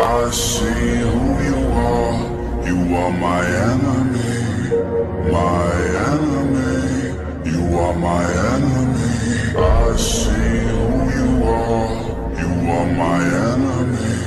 I see who you are. You are my enemy, my enemy. You are my enemy. I see who you are. You are my enemy.